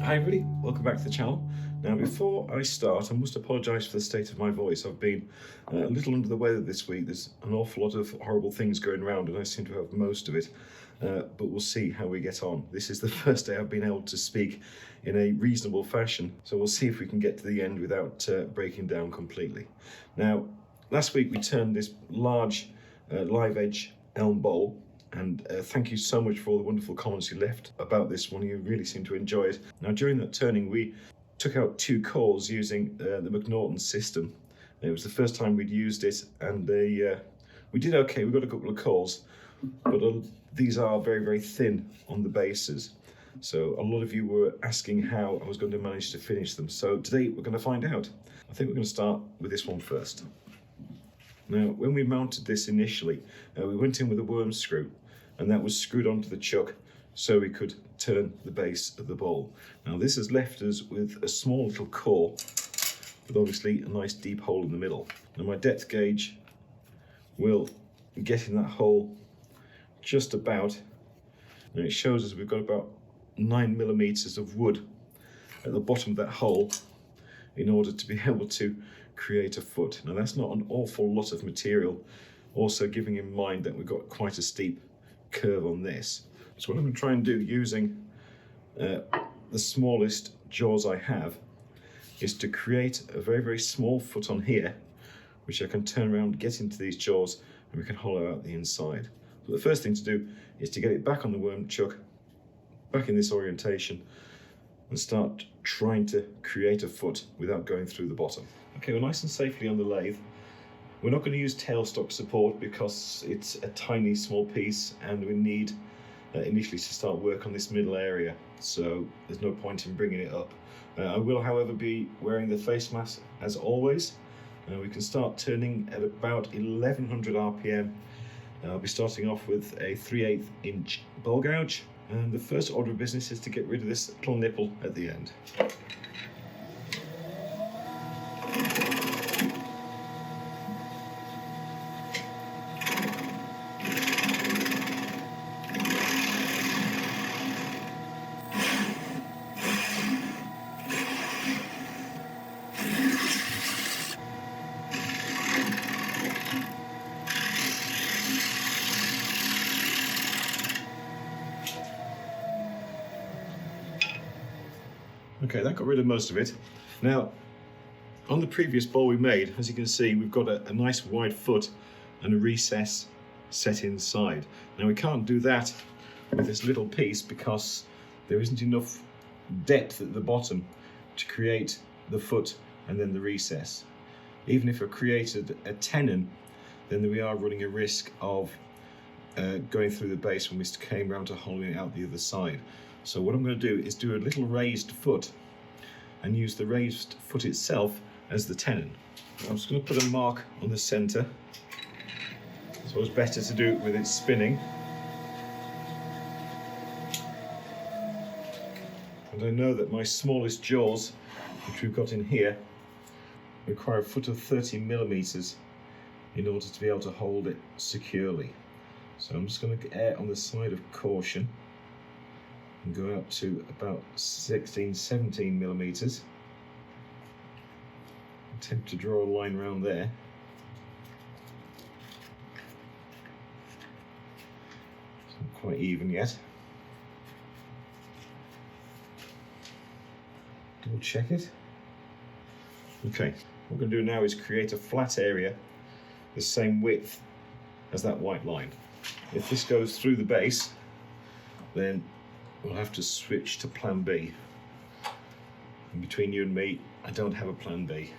Hi everybody, welcome back to the channel. Now before I start, I must apologise for the state of my voice. I've been a little under the weather this week. There's an awful lot of horrible things going around and I seem to have most of it, but we'll see how we get on. This is the first day I've been able to speak in a reasonable fashion, so we'll see if we can get to the end without breaking down completely. Now, last week we turned this large live edge elm bowl, and thank you so much for all the wonderful comments you left about this one. You really seem to enjoy it. Now during that turning we took out 2 cores using the McNaughton system. It was the first time we'd used it, and we did okay. We got a couple of cores, but these are very, very thin on the bases. So a lot of you were asking how I was going to manage to finish them. So today we're going to find out. I think we're going to start with this one first. Now, when we mounted this initially, we went in with a worm screw, and that was screwed onto the chuck so we could turn the base of the bowl. Now this has left us with a small little core with obviously a nice deep hole in the middle. Now my depth gauge will get in that hole just about, and it shows us we've got about 9 millimeters of wood at the bottom of that hole in order to be able to create a foot. Now that's not an awful lot of material, also giving in mind that we've got quite a steep curve on this. So what I'm going to try and do using the smallest jaws I have is to create a very, very small foot on here, which I can turn around, get into these jaws, and we can hollow out the inside. So the first thing to do is to get it back on the worm chuck, back in this orientation, and start trying to create a foot without going through the bottom. Okay, we're nice and safely on the lathe. We're not going to use tailstock support because it's a tiny small piece and we need initially to start work on this middle area, so there's no point in bringing it up. I will however be wearing the face mask as always. We can start turning at about 1100 RPM. I'll be starting off with a 3/8 inch bowl gouge, and the first order of business is to get rid of this little nipple at the end. Okay, that got rid of most of it. Now, on the previous bowl we made, as you can see, we've got a nice wide foot and a recess set inside. Now we can't do that with this little piece because there isn't enough depth at the bottom to create the foot and then the recess. Even if I created a tenon, then we are running a risk of going through the base when we came around to hollowing out the other side. So what I'm going to do is do a little raised foot and use the raised foot itself as the tenon. I'm just going to put a mark on the centre, so it's better to do it with it spinning. And I know that my smallest jaws, which we've got in here, require a foot of 30 millimeters in order to be able to hold it securely. So I'm just going to err on the side of caution and go up to about 16-17 millimeters. Attempt to draw a line around there. It's not quite even yet. Double check it. Okay, what we're going to do now is create a flat area the same width as that white line. If this goes through the base, then we'll have to switch to plan B. And between you and me, I don't have a plan B.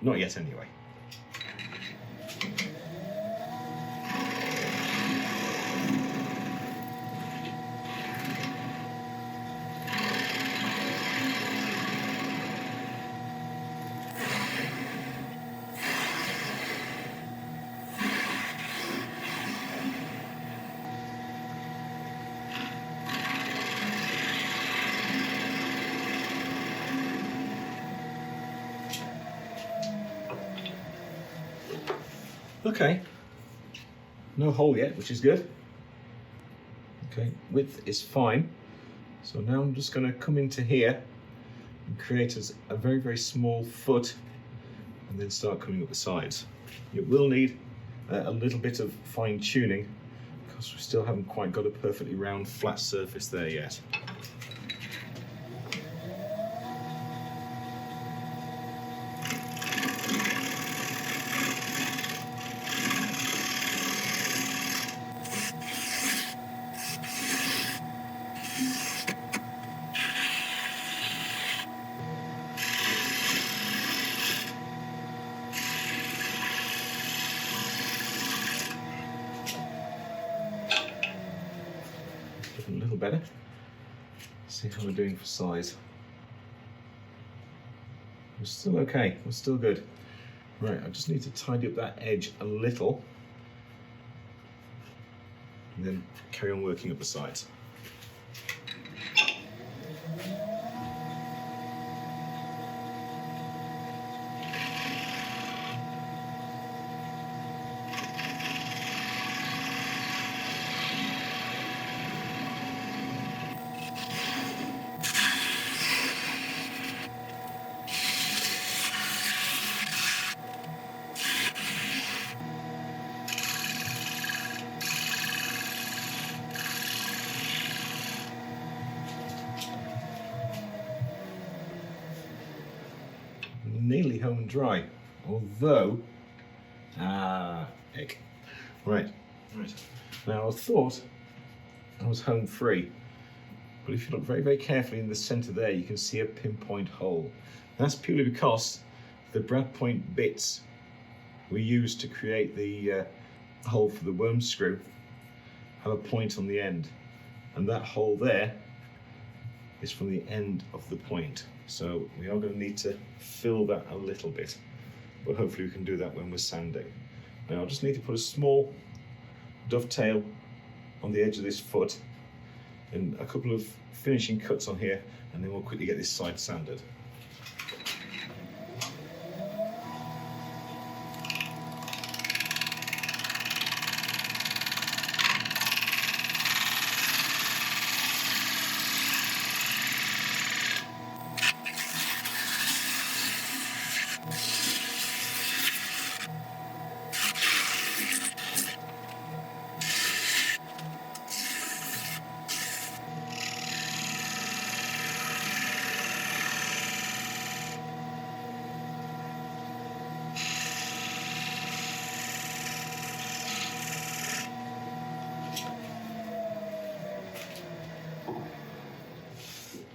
Not yet anyway. Okay, no hole yet, which is good. Okay, width is fine. So now I'm just going to come into here and create a very, very small foot and then start coming up the sides. It will need a little bit of fine tuning because we still haven't quite got a perfectly round flat surface there yet. A little better. See how we're doing for size. We're still okay, we're still good. Right, I just need to tidy up that edge a little and then carry on working up the sides. Nearly home and dry, although, heck. Right. Now I thought I was home free, but if you look very, very carefully in the center there, you can see a pinpoint hole. That's purely because the brad point bits we used to create the hole for the worm screw have a point on the end, and that hole there is from the end of the point. So we are going to need to fill that a little bit, but hopefully we can do that when we're sanding. Now I just need to put a small dovetail on the edge of this foot and a couple of finishing cuts on here, and then we'll quickly get this side sanded.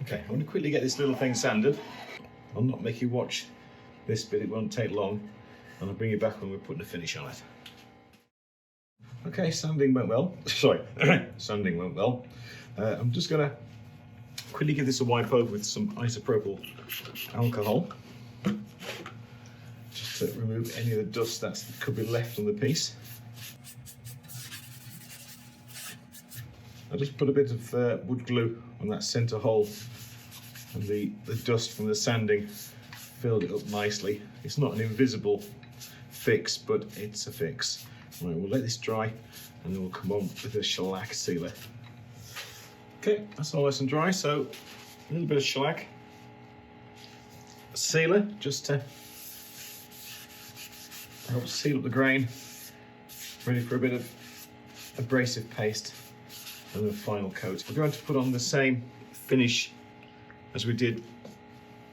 Okay, I'm going to quickly get this little thing sanded. I'll not make you watch this bit, it won't take long, and I'll bring you back when we're putting a finish on it. Okay, sanding went well. Sorry, sanding went well. I'm just going to quickly give this a wipe over with some isopropyl alcohol, just to remove any of the dust that could be left on the piece. I just put a bit of wood glue on that centre hole, and the dust from the sanding filled it up nicely. It's not an invisible fix, but it's a fix. Right, we'll let this dry and then we'll come on with a shellac sealer. Okay, that's all nice and dry, so a little bit of shellac sealer just to help seal up the grain, ready for a bit of abrasive paste and the final coat. We're going to put on the same finish as we did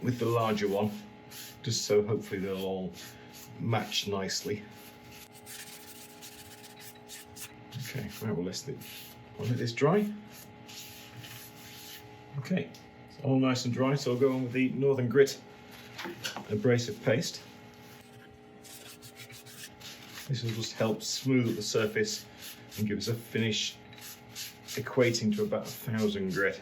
with the larger one, just so hopefully they'll all match nicely. Okay, right, we'll let this dry. Okay, it's all nice and dry, so I'll go on with the Northern Grit abrasive paste. This will just help smooth up the surface and give us a finish equating to about 1,000 grit.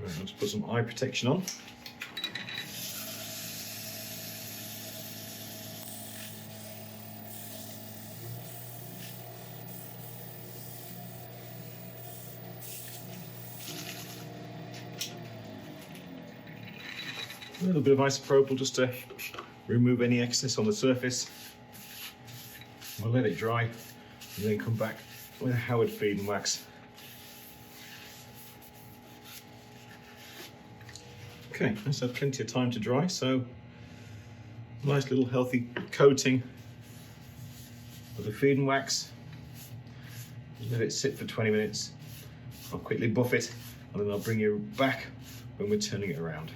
Right, I'll just put some eye protection on. A little bit of isopropyl just to remove any excess on the surface. We'll let it dry and then come back with a Howard feed and wax. Okay, that's had plenty of time to dry, so nice little healthy coating of the feed wax. Let it sit for 20 minutes. I'll quickly buff it and then I'll bring you back when we're turning it around.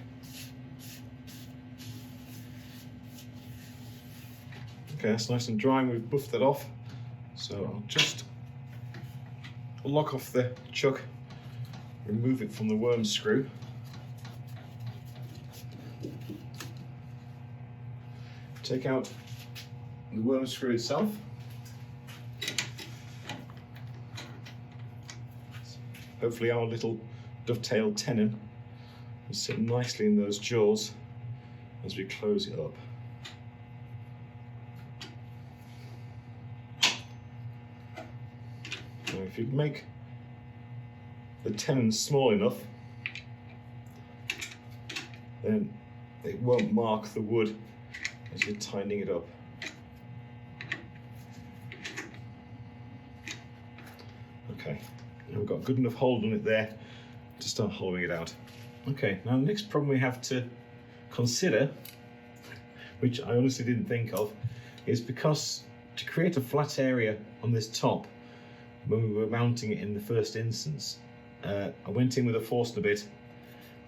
Okay, that's nice and dry and we've buffed that off. So I'll just lock off the chuck, remove it from the worm screw. Take out the worm screw itself. Hopefully our little dovetail tenon will sit nicely in those jaws as we close it up. Now if you make the tenon small enough, then it won't mark the wood as you're tightening it up. Okay, now we've got a good enough hold on it there to start hollowing it out. Okay, now the next problem we have to consider, which I honestly didn't think of, is because to create a flat area on this top, when we were mounting it in the first instance, I went in with a Forstner bit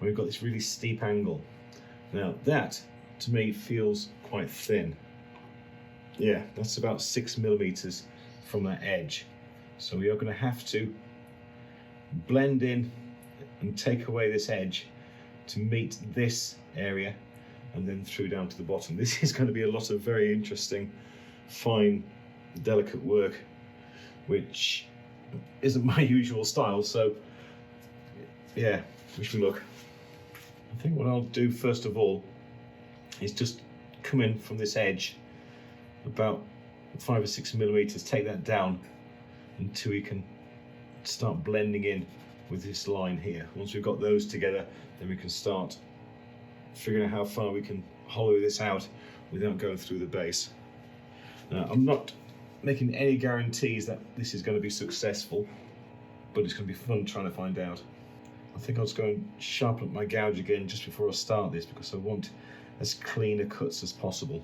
and we've got this really steep angle. Now that, to me, feels quite thin. Yeah, that's about 6 millimeters from that edge. So we are going to have to blend in and take away this edge to meet this area and then through down to the bottom. This is going to be a lot of very interesting, fine, delicate work, which isn't my usual style. So yeah, wish me luck. I think what I'll do first of all is just come in from this edge about 5 or 6 millimeters, take that down until we can start blending in with this line here. Once we've got those together, then we can start figuring out how far we can hollow this out without going through the base. Now, I'm not making any guarantees that this is going to be successful, but it's going to be fun trying to find out. I think I'll just go and sharpen up my gouge again just before I start this, because I want as clean a cuts as possible.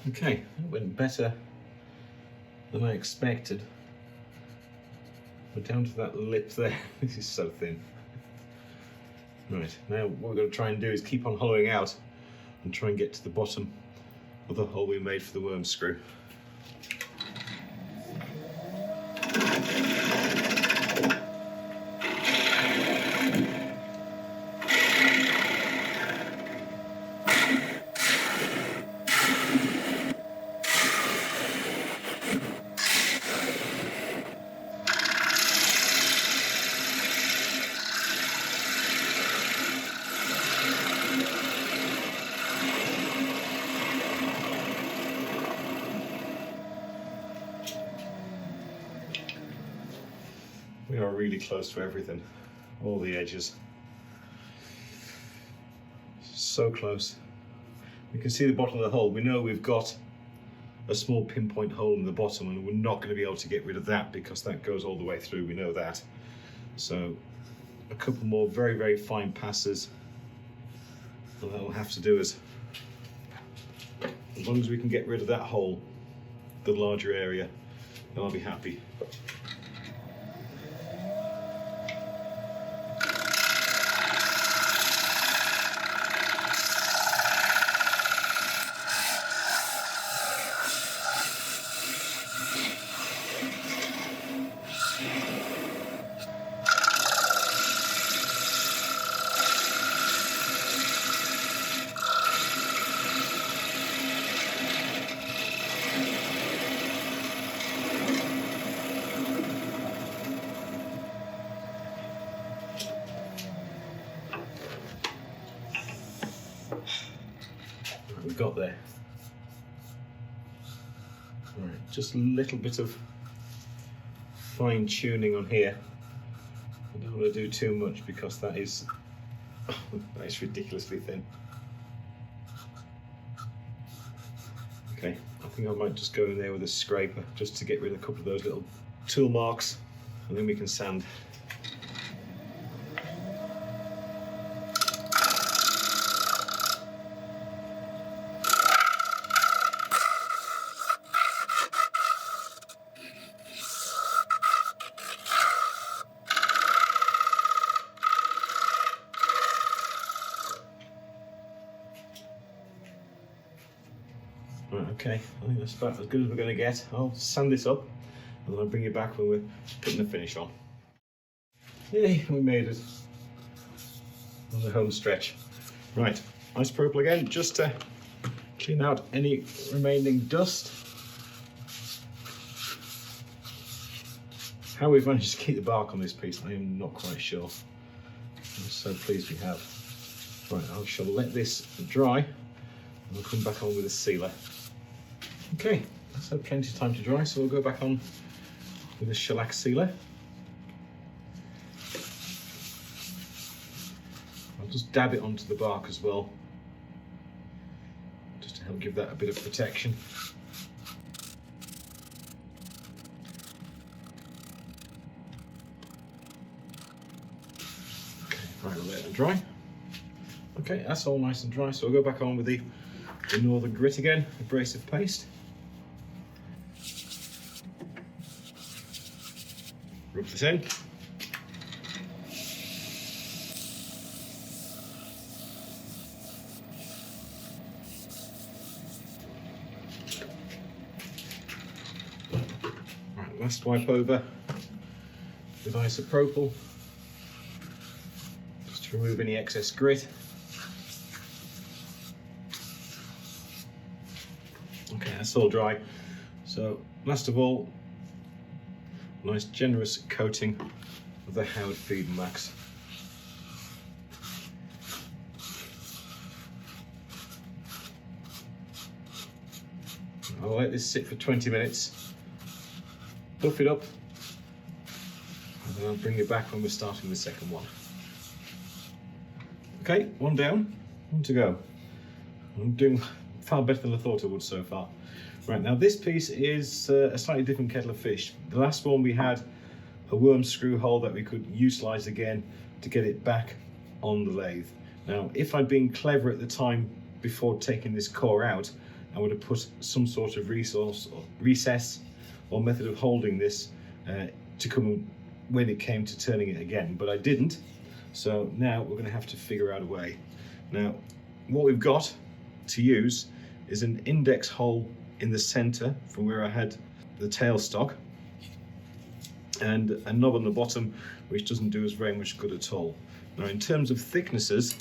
Okay, that went better than I expected. We're down to that lip there. This is so thin. Right, now what we're going to try and do is keep on hollowing out and try and get to the bottom of the hole we made for the worm screw. We are really close to everything, all the edges. So close. You can see the bottom of the hole. We know we've got a small pinpoint hole in the bottom, and we're not going to be able to get rid of that because that goes all the way through. We know that. So a couple more very, very fine passes, and that'll have to do us. As long as we can get rid of that hole, the larger area, then I'll be happy. have we got there? Right, just a little bit of fine tuning on here. I don't want to do too much because that is ridiculously thin. Okay, I think I might just go in there with a scraper just to get rid of a couple of those little tool marks, and then we can sand. Right, okay, I think that's about as good as we're going to get. I'll sand this up and then I'll bring you back when we're putting the finish on. Yay, we made it on the home stretch. Right, ice purple again, just to clean out any remaining dust. How we've managed to keep the bark on this piece, I am not quite sure. I'm so pleased we have. Right, I shall let this dry and we'll come back on with a sealer. Okay, that's had plenty of time to dry, so we'll go back on with a shellac sealer. I'll just dab it onto the bark as well, just to help give that a bit of protection. Okay, right, we'll let it dry. Okay, that's all nice and dry, so we'll go back on with the Northern Grit again, abrasive paste. Rub this in. Right, last wipe over with isopropyl, just to remove any excess grit. Okay, that's all dry. So last of all, nice generous coating of the Howard Feed Max. I'll let this sit for 20 minutes, buff it up, and then I'll bring it back when we're starting the second one. Okay, one down, one to go. I'm doing far better than I thought I would so far. Right, now this piece is a slightly different kettle of fish. The last one we had a worm screw hole that we could utilise again to get it back on the lathe. Now, if I'd been clever at the time before taking this core out, I would have put some sort of recess or method of holding this to come when it came to turning it again, but I didn't. So now we're going to have to figure out a way. Now, what we've got to use is an index hole in the center from where I had the tailstock, and a knob on the bottom which doesn't do us very much good at all. Now, in terms of thicknesses,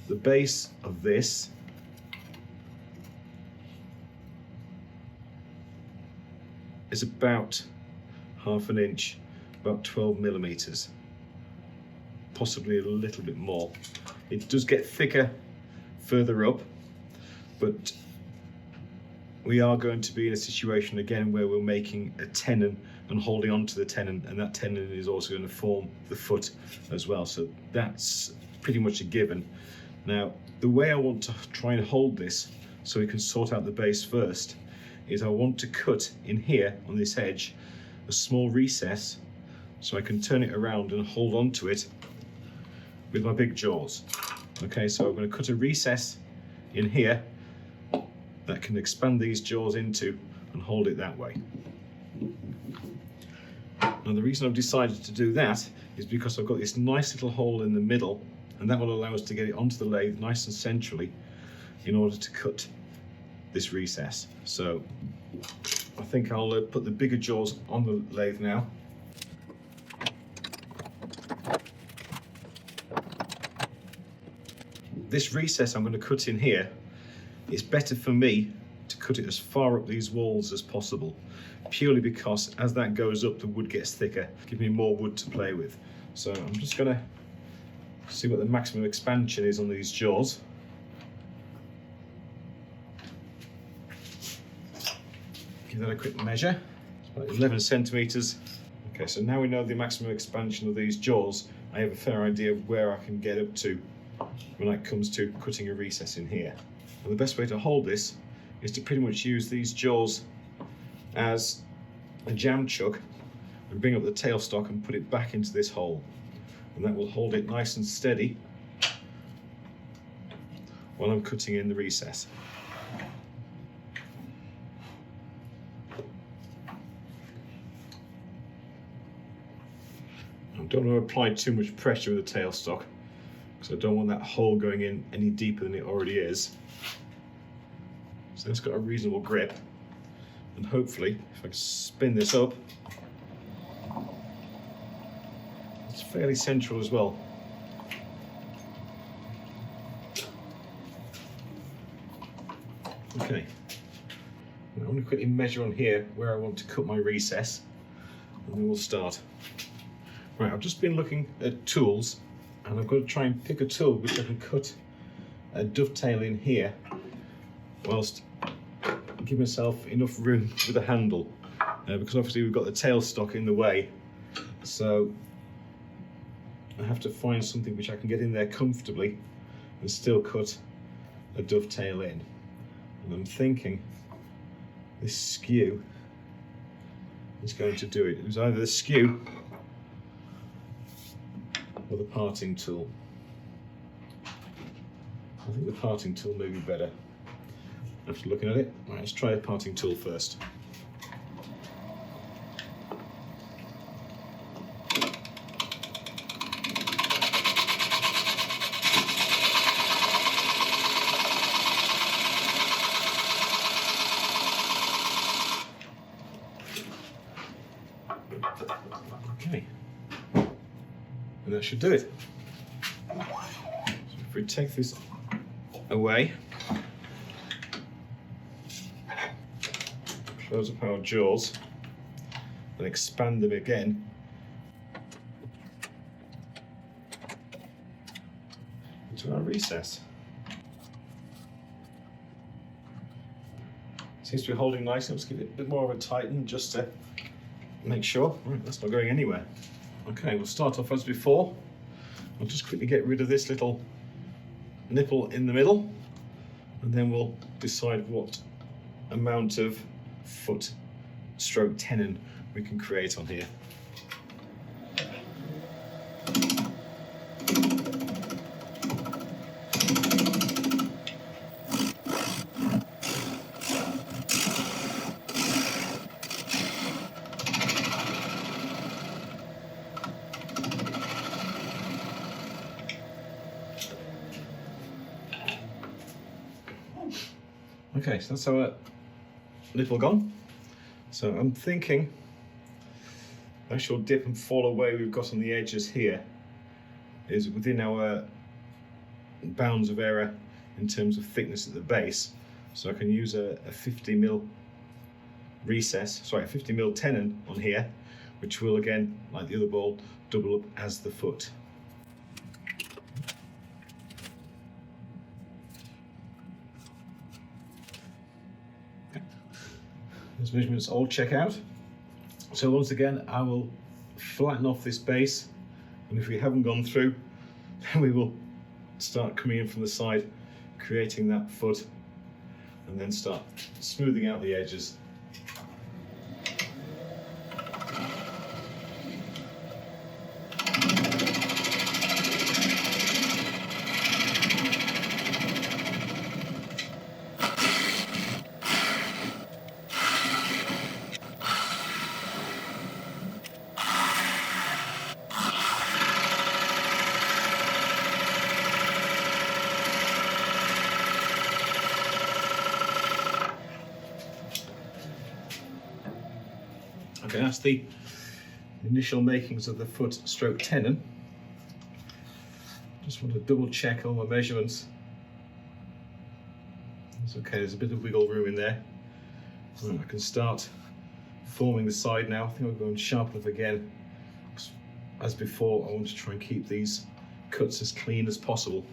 the base of this is about ½ an inch, about 12 millimeters, possibly a little bit more. It does get thicker further up, but we are going to be in a situation again where we're making a tenon and holding on to the tenon, and that tenon is also going to form the foot as well, so that's pretty much a given. Now, the way I want to try and hold this so we can sort out the base first is I want to cut in here on this edge a small recess so I can turn it around and hold on to it with my big jaws. Okay, so I'm going to cut a recess in here that can expand these jaws into and hold it that way. Now, the reason I've decided to do that is because I've got this nice little hole in the middle, and that will allow us to get it onto the lathe nice and centrally in order to cut this recess. So I think I'll put the bigger jaws on the lathe now. This recess I'm going to cut in here, it's better for me to cut it as far up these walls as possible, purely because as that goes up, the wood gets thicker, give me more wood to play with. So I'm just going to see what the maximum expansion is on these jaws. give that a quick measure. It's about 11 centimeters. Okay, so now we know the maximum expansion of these jaws. I have a fair idea of where I can get up to when it comes to cutting a recess in here. And the best way to hold this is to pretty much use these jaws as a jam chuck and bring up the tailstock and put it back into this hole. And that will hold it nice and steady while I'm cutting in the recess. I don't want to apply too much pressure with the tailstock because I don't want that hole going in any deeper than it already is. So it's got a reasonable grip, and hopefully if I can spin this up, it's fairly central as well. Okay, I'm going to quickly measure on here where I want to cut my recess, and then we'll start. Right, I've just been looking at tools, and I've got to try and pick a tool which I can cut a dovetail in here whilst give myself enough room with the handle, because obviously we've got the tailstock in the way, so I have to find something which I can get in there comfortably and still cut a dovetail in. And I'm thinking this skew is going to do it. It was either the skew or the parting tool. I think the parting tool may be better. After looking at it, right, let's try a parting tool first. Okay, and that should do it. So if we take this away, close up our jaws and expand them again, into our recess. Seems to be holding nicely. Let's give it a bit more of a tighten just to make sure. Right, that's not going anywhere. Okay, we'll start off as before. I'll just quickly get rid of this little nipple in the middle, and then we'll decide what amount of foot stroke tenon we can create on here. Okay, so that's our nipple gone. So I'm thinking the actual dip and fall away we've got on the edges here is within our bounds of error in terms of thickness at the base. So I can use a 50mm recess, sorry, a 50mm tenon on here, which will again, like the other ball, double up as the foot. Those measurements all check out. So once again, I will flatten off this base, and if we haven't gone through, then we will start coming in from the side, creating that foot, and then start smoothing out the edges. Okay, that's the initial makings of the foot stroke tenon. Just want to double check all my measurements. It's okay, there's a bit of wiggle room in there. Right, I can start forming the side now. I think I'll go and sharpen up again. As before, I want to try and keep these cuts as clean as possible.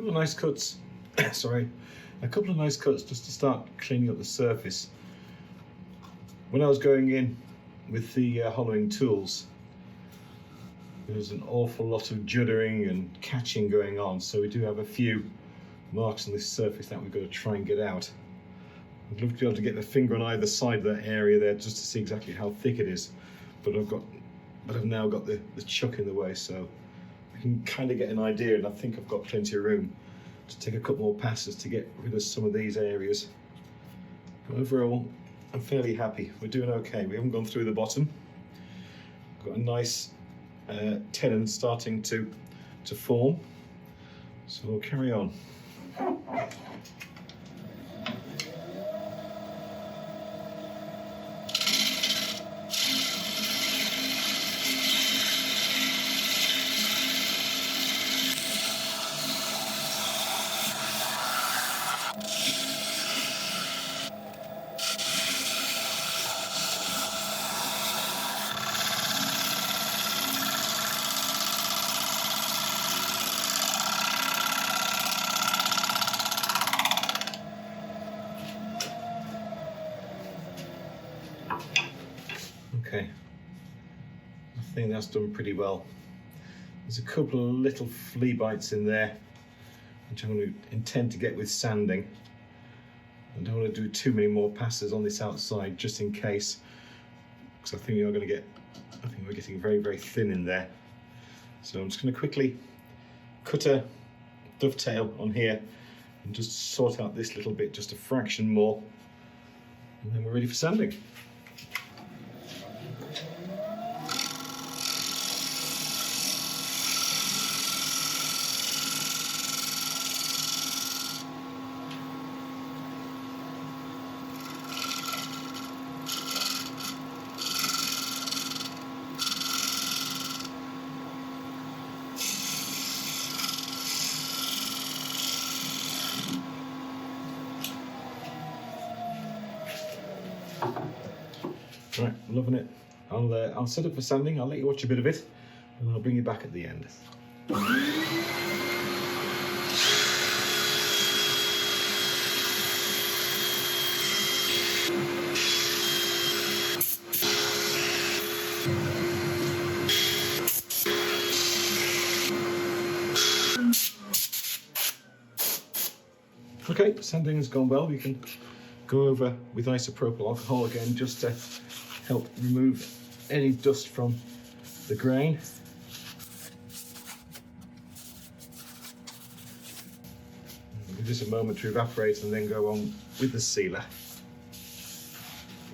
couple of nice cuts. Sorry, a couple of nice cuts just to start cleaning up the surface. When I was going in with the hollowing tools, there was an awful lot of juddering and catching going on, so we do have a few marks on this surface that we've got to try and get out. I'd love to be able to get the finger on either side of that area there just to see exactly how thick it is, but I've now got the chuck in the way, so I can kind of get an idea, and I think I've got plenty of room to take a couple more passes to get rid of some of these areas. But overall, I'm fairly happy. We're doing okay. We haven't gone through the bottom. Got a nice tenon starting to form, so we'll carry on. Okay, I think that's done pretty well. There's a couple of little flea bites in there, which I'm going to intend to get with sanding. I don't want to do too many more passes on this outside, just in case, because I think we're getting very, very thin in there. So I'm just going to quickly cut a dovetail on here and just sort out this little bit just a fraction more, and then we're ready for sanding. Right, loving it. I'll set up for sanding. I'll let you watch a bit of it, and I'll bring you back at the end. Okay, sanding has gone well. We can go over with isopropyl alcohol again just to help remove any dust from the grain. Give this a moment to evaporate and then go on with the sealer.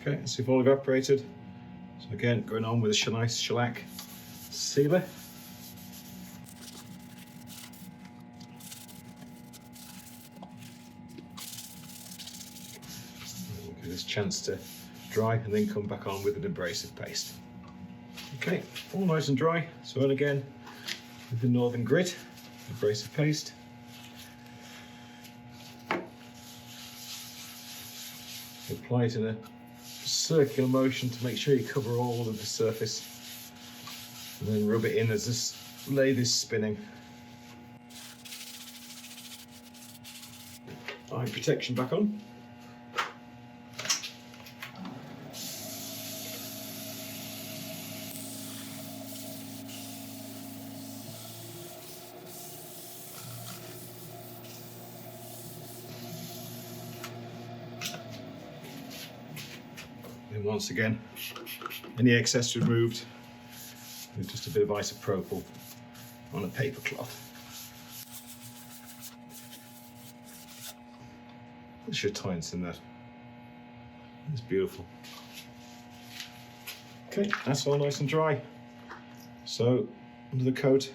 Okay, so we've all evaporated. So again, going on with a nice shellac sealer. Give this chance to dry and then come back on with an abrasive paste. Okay, all nice and dry. So on again with the Northern Grit abrasive paste. Apply it in a circular motion to make sure you cover all of the surface, and then rub it in as this lathe is spinning. Eye protection back on. And once again, any excess removed with just a bit of isopropyl on a paper cloth. There's your tints in that. It's beautiful. Okay, that's all nice and dry. So, under the coat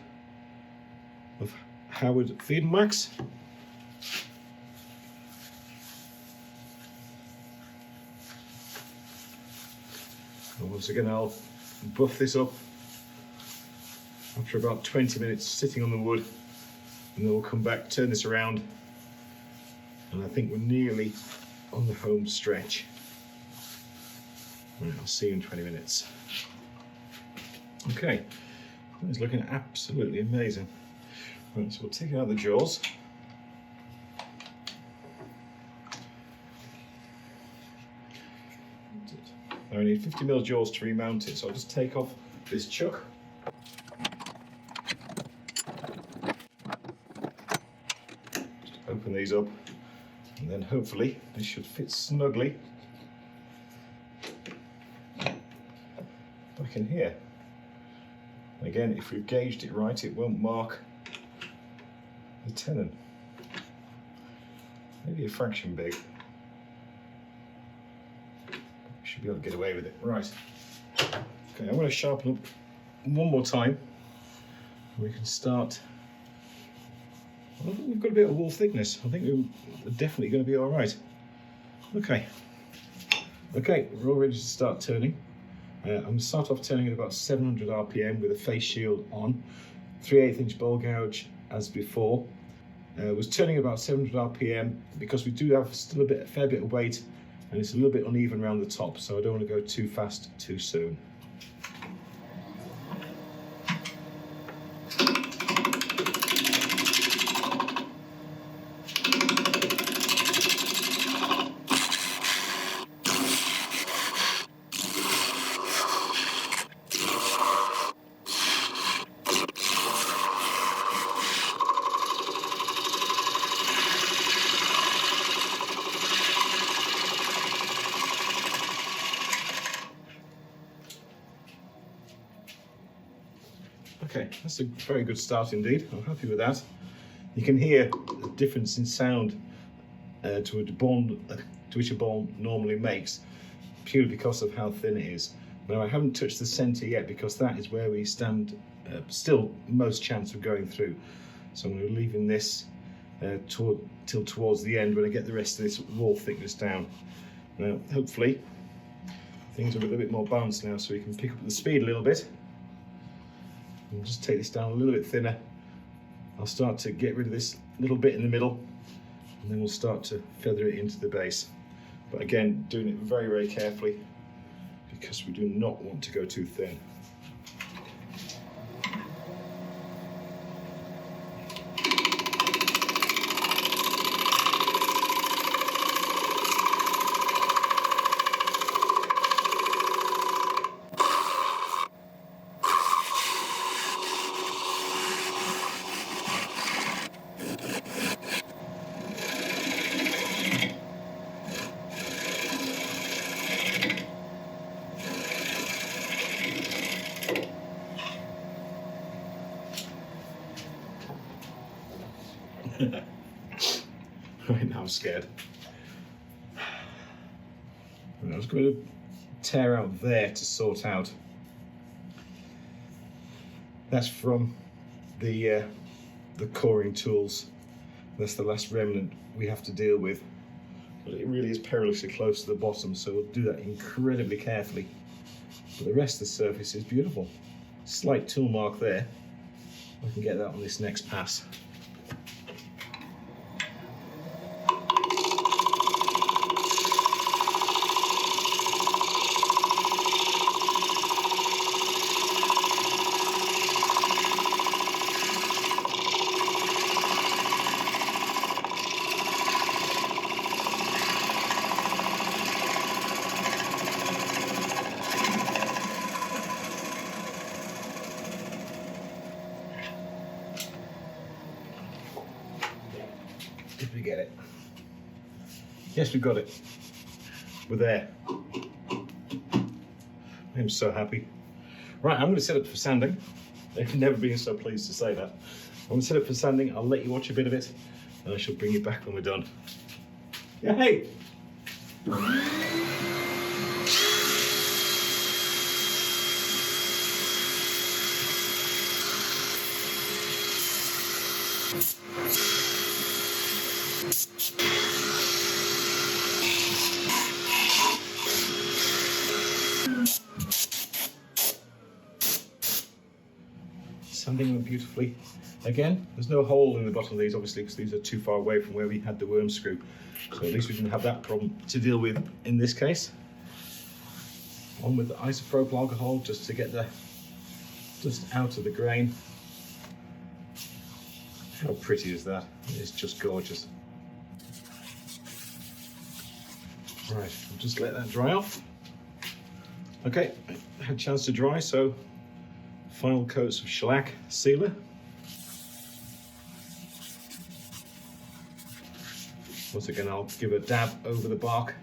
of Howard feed and wax. And once again, I'll buff this up after about 20 minutes sitting on the wood, and then we'll come back, turn this around, and I think we're nearly on the home stretch. Right, I'll see you in 20 minutes. Okay, it's looking absolutely amazing. Right, so we'll take out the jaws. Now I need 50mm jaws to remount it, so I'll just take off this chuck. Just open these up, and then hopefully this should fit snugly back in here. Again, if we've gauged it right, it won't mark the tenon. Maybe a fraction big. Should be able to get away with it. Right. Okay, I'm going to sharpen up one more time. We can start. I think we've got a bit of wall thickness. I think we're definitely going to be all right. Okay. Okay, we're all ready to start turning. I'm going to start off turning at about 700 RPM with a face shield on. 3/8 inch bowl gouge as before. Was turning about 700 RPM because we do have still a fair bit of weight, and it's a little bit uneven around the top, so I don't want to go too fast too soon. Okay, that's a very good start indeed. I'm happy with that. You can hear the difference in sound to which a ball normally makes, purely because of how thin it is. Now I haven't touched the centre yet because that is where we stand still most chance of going through. So I'm going to be leaving this till towards the end when I get the rest of this wall thickness down. Now hopefully things are a little bit more balanced now, so we can pick up the speed a little bit. And just take this down a little bit thinner. I'll start to get rid of this little bit in the middle, and then we'll start to feather it into the base. But again, doing it very, very carefully because we do not want to go too thin. Right, now I'm scared. I was going to tear out there to sort out. That's from the coring tools. That's the last remnant we have to deal with. But it really is perilously close to the bottom, so we'll do that incredibly carefully. But the rest of the surface is beautiful. Slight tool mark there. I can get that on this next pass. Did we get it? Yes, we got it. We're there. I'm so happy. Right, I'm going to set up for sanding. I've never been so pleased to say that. I'm going to set up for sanding. I'll let you watch a bit of it, and I shall bring you back when we're done. Yeah, hey! Sanding them beautifully. Again, there's no hole in the bottom of these, obviously, because these are too far away from where we had the worm screw. So at least we didn't have that problem to deal with in this case. On with the isopropyl alcohol just to get the dust out of the grain. How pretty is that? It's just gorgeous. Right, I'll just let that dry off. Okay, I had a chance to dry, so final coats of shellac sealer. Once again, I'll give a dab over the bark.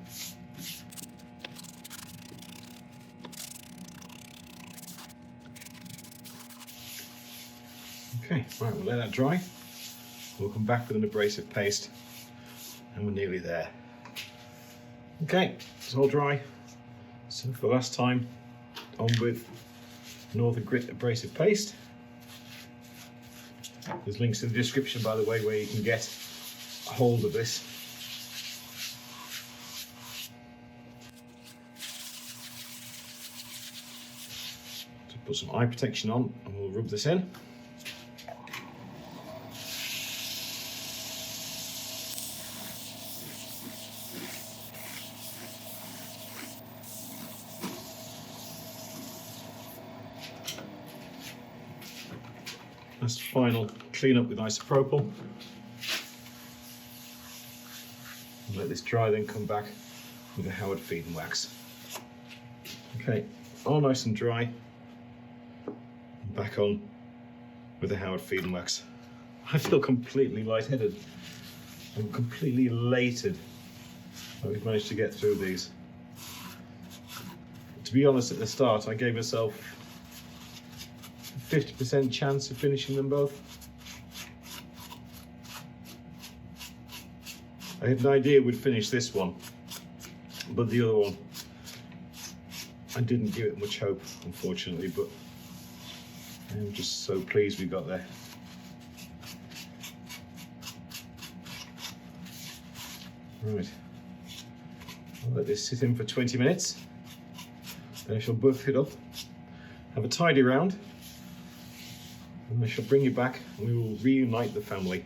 Okay, right, we'll let that dry. We'll come back with an abrasive paste, and we're nearly there. Okay, it's all dry. So for the last time, on with Northern Grit abrasive paste. There's links in the description, by the way, where you can get a hold of this. So put some eye protection on, and we'll rub this in. Last final clean up with isopropyl. Let this dry, then come back with a Howard feed and wax. Okay, all nice and dry. Back on with the Howard feed and wax. I feel completely lightheaded. I'm completely elated that we've managed to get through these. To be honest, at the start, I gave myself 50% chance of finishing them both. I had an idea we'd finish this one, but the other one, I didn't give it much hope, unfortunately, but I'm just so pleased we got there. Right, I'll let this sit in for 20 minutes, then I shall buff it up, have a tidy round, and I shall bring you back and we will reunite the family.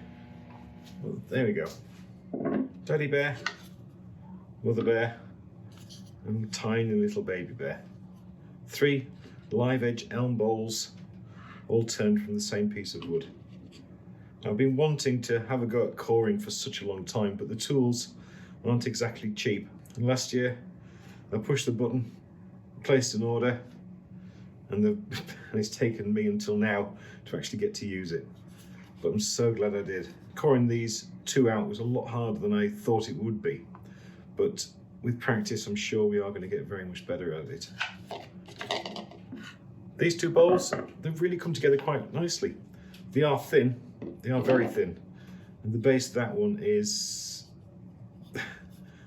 Well, there we go. Teddy bear, mother bear, and tiny little baby bear. 3 live edge elm bowls, all turned from the same piece of wood. Now, I've been wanting to have a go at coring for such a long time, but the tools aren't exactly cheap. And last year, I pushed the button, placed an order, and it's taken me until now to actually get to use it. But I'm so glad I did. Coring these 2 out was a lot harder than I thought it would be. But with practice, I'm sure we are going to get very much better at it. These 2 bowls, they've really come together quite nicely. They are thin, they are very thin. And the base of that one is,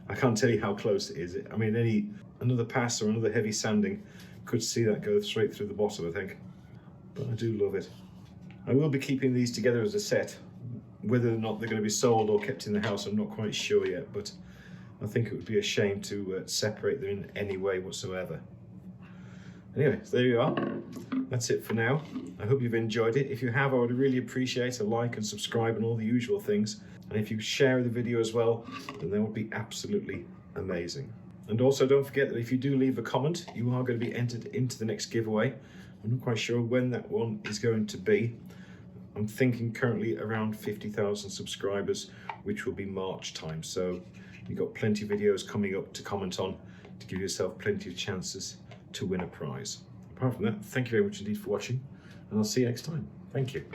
I can't tell you how close it is. I mean, another pass or another heavy sanding could see that go straight through the bottom, I think. But I do love it. I will be keeping these together as a set. Whether or not they're going to be sold or kept in the house, I'm not quite sure yet, but I think it would be a shame to separate them in any way whatsoever. Anyway, so there you are. That's it for now. I hope you've enjoyed it. If you have, I would really appreciate a like and subscribe and all the usual things. And if you share the video as well, then that would be absolutely amazing. And also don't forget that if you do leave a comment, you are going to be entered into the next giveaway. I'm not quite sure when that one is going to be. I'm thinking currently around 50,000 subscribers, which will be March time. So you've got plenty of videos coming up to comment on to give yourself plenty of chances to win a prize. Apart from that, thank you very much indeed for watching, and I'll see you next time. Thank you.